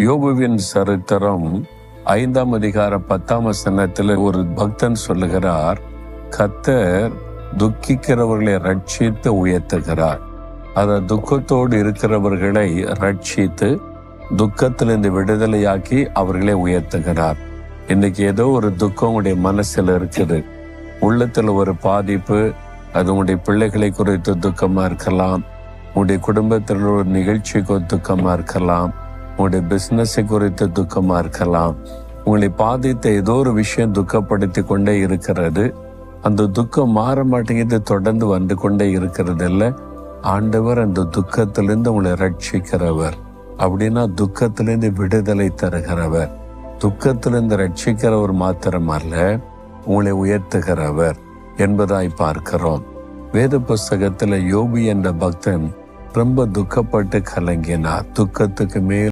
யோபுவின் சரித்திரம் 5ஆம் அதிகாரம் 10ஆம் வசனத்தில் ஒரு பக்தன் சொல்லுகிறார், கர்த்தர் துக்கிக்கிறவர்களை ரட்சித்து உயர்த்துகிறார். அத துக்கத்தோடு இருக்கிறவர்களை ரட்சித்து துக்கத்திலிருந்து விடுதலையாக்கி அவர்களை உயர்த்துகிறார். இன்னைக்கு ஏதோ ஒரு துக்கம் உங்களுடைய மனசுல இருக்குது, உள்ளத்துல ஒரு பாதிப்பு, அது உங்களுடைய பிள்ளைகளை குறித்து துக்கமா இருக்கலாம், உங்களுடைய குடும்பத்தில் ஒரு நிகழ்ச்சிக்கு துக்கமா இருக்கலாம், உங்களுடைய பிசினஸை குறித்து துக்கமா இருக்கலாம். உங்களை பாதித்த ஏதோ ஒரு விஷயம் துக்கப்படுத்தி கொண்டே இருக்கிறது. அந்த துக்கம் மாற மாட்டேங்குது, தொடர்ந்து வந்து கொண்டே இருக்கிறது இல்லை. ஆண்டவர் அந்த துக்கத்திலிருந்து உங்களை ரட்சிக்கிறவர். அப்படின்னா துக்கத்திலிருந்து விடுதலை தருகிறவர், துக்கத்திலிருந்து ரட்சிக்கிறவர் மாத்திரமல்ல, உங்களை உயர்த்துகிறவர் என்பதாய் பார்க்கிறோம். வேத புஸ்தகத்துல யோபு என்ற பக்தன் ரொம்ப துக்கப்பட்டு கலங்கினார். துக்கத்துக்கு மேல்